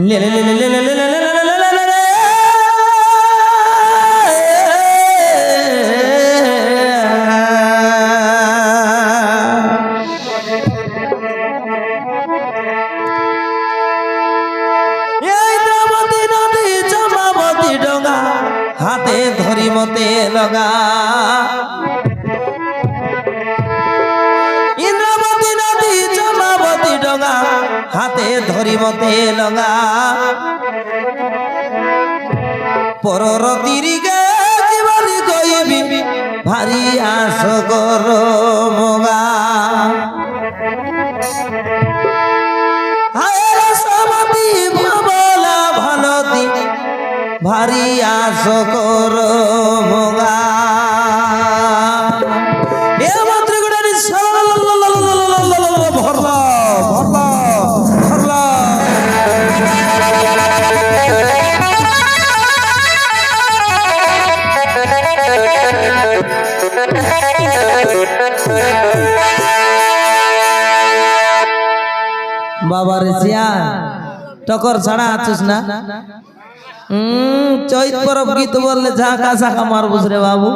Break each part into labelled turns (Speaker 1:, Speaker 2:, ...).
Speaker 1: ले ले ले ले ले ले ले ले ले हाथे धरी मते लगा इंद्रावती नदी जमावती डगा हाथे धरी मते लगा परर तीरिके जीवनी कइबी भारी आस कर मगा भारी आस कर मगा ए मंत्रीगुड़ानी भरला भरला भरला बाबा रे सियान टकर छाड़ा आछिस ना चैत परब गीत बोलले झाका साका मारबुस रे बाबू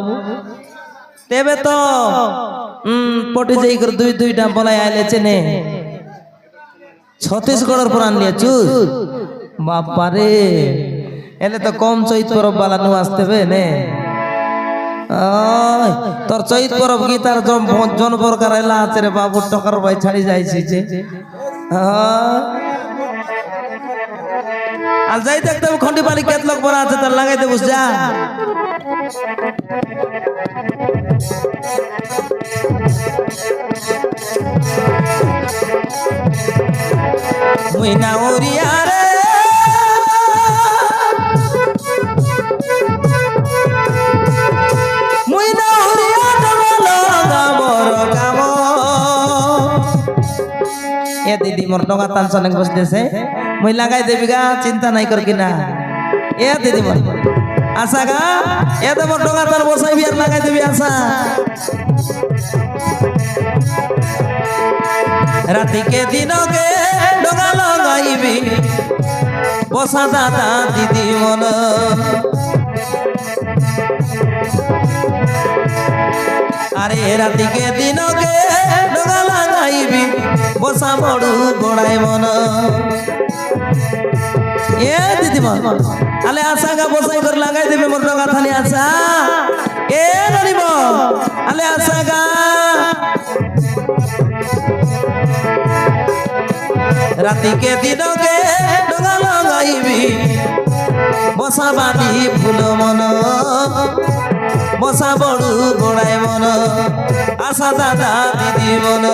Speaker 1: तेबे तो पटी जाई कर दुई दुईटा बलाई आइले चेने छत्तीसगढ़र पुरान लिए चुस बापा रे एले तो कम चैत परब वाला नु आस्ते बे ने तोर चैत परब गीत आर जन प्रकार एला আছে रे बाबू टकर भाई ছাড়ি যাইছি যে আর যাই দেখতে খন্ডি পালি কেতলক পরা আছে তার লাগাইতে বস যা মুইনা ওরিয়া রে মুইনা ওরিয়া ডবল গামর গাম এ দিদি মোর ডগা তাল সনে বসতেছে মই লাগাই দেবি গা চিন্তা নাই কর কিনা এ দিদি মোর আশা গা এ তো মোর ডগা তাল বসাই বিয়ার লাগাই দেবি আশা রাতি কে দিনকে ডগা লাগাইবি বসা দাদা দিদি মন আরে রাতি কে দিনকে ডগা লাগাইবি বসা বড় বড়াই মন এ দিদি মন আলে আশা গা বসাই করে লাগাই দেবে মোর ডগা থানি আশা এ নরিব আলে আশা গা রাতি কে দিনকে ডগা লাগাইবি বসা বাদি ফুল মন বসা বড় বড়াই মন আশা দাদা দিদি মন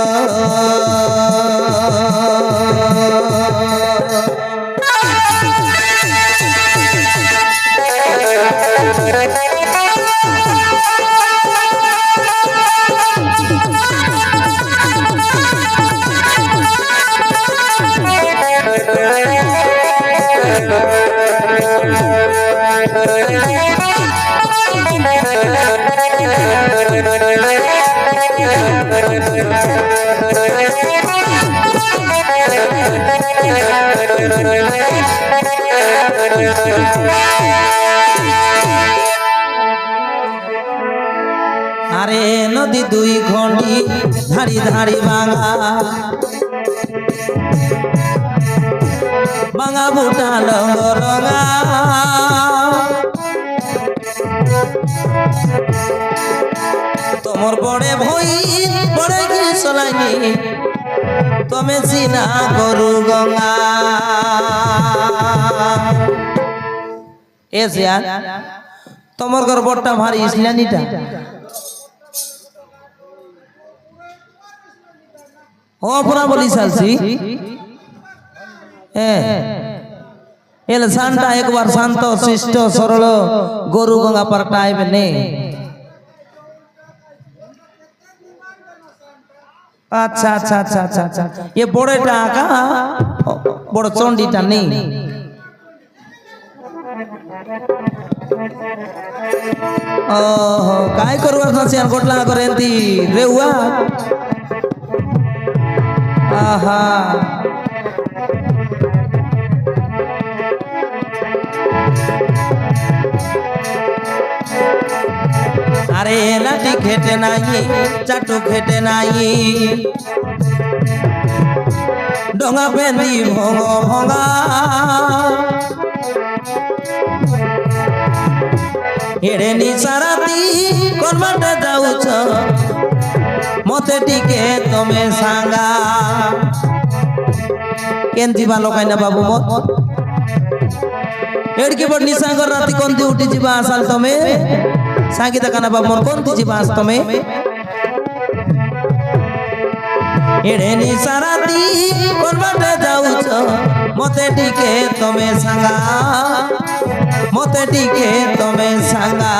Speaker 1: আরে নদী দুই খন্ডি ধাড়ি ধাড়ি ভাঙা ভাঙা বুটা রঙা তোমার বড়ে ভই বড়ে কি চলাইনি তুমি চিনা গরু গঙ্গা এ জিয়ান তোমার ঘর বড়টা ভারী ইসলানিটা ও পুরা বলি সালছি এলে শান্তা একবার শান্ত শিষ্ট সরল গরু গঙ্গা पर टाइम ने अच्छा अच्छा अच्छा अच्छा अच्छा ये बड़े टाका बड़ चंडीटा नहीं ओहो काय करवा ससियान गोटला करेंती रेउआ আহা আরে লাঠি খেটে নাই চাটু খেটে নাই ডঙা পেন্দি ভঙা হেড়ে নিসারাতি কোন বাটে যাউছ মতে টিকে তুমি সাঙ্গা কেন ଯିବା লোকাইনা বাবু মত এড়কি বড় নিসাঙ্গর রাতি কোনটি উঠি ଯିବା আসাল তুমি সাঙ্গি দেখানা বাবু মোর কোনটি ଯିବା আস তুমি এড়ে নিসারাতি কোন বাটে যাউছ মতে টিকে তুমি সাঙ্গা মতে টিকে তুমি সাঙ্গা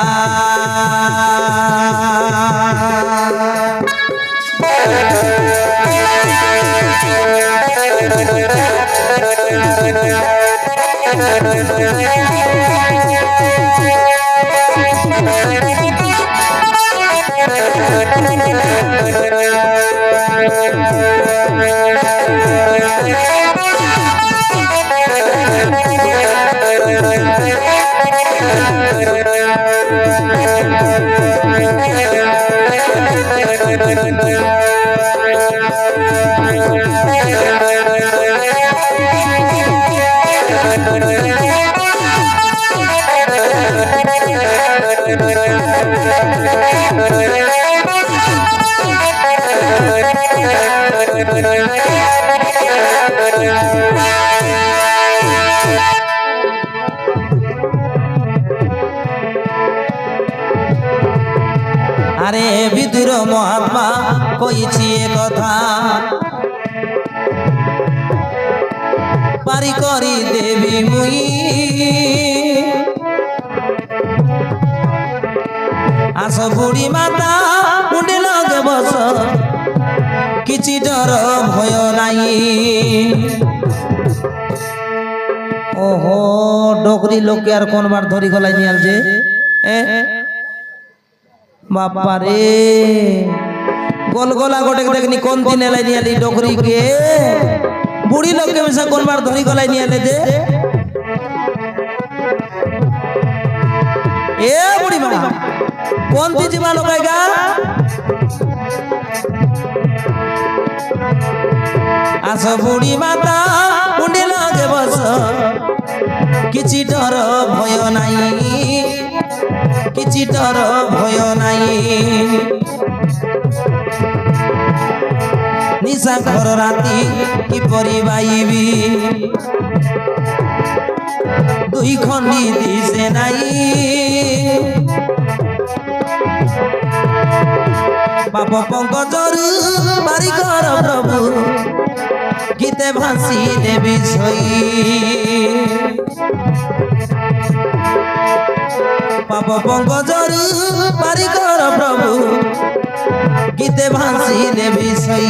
Speaker 1: আরে বিদুর মহাত্মা কইছি এ কথা পারি করি দেবী মুই আস বুড়ি মাতা মুন্ডি লগে বস কিছু ডর ভয় নাই ওহো ডোকরি লোকে আর কোনবার ধরি গলাই নিয়াল যে বাপা রে গোলগোলা গোটে দেখনি কোন দিন এলাই নিয়ালি ডোকরি কে বুড়ি লোকে মিশা কোনবার ধরি গলাই নিয়ালে যে এ বুড়ি মা কোন দি জীবা লোকাইগা আস বুড়ি মাতা মুন্ডি লগে বস কিছু ডর ভয় নাই কিছু ডর ভয় নাই নিশা ঘর রাতি কি পরিবাইবি দুই খন্ডি দিছে নাই পাপ পঙ্কজর বাড়ি কর প্রভু গীতে ভাসি দেবী সই পাপ পঙ্কজর বাড়ি কর প্রভু গীতে ভাসি দেবী সই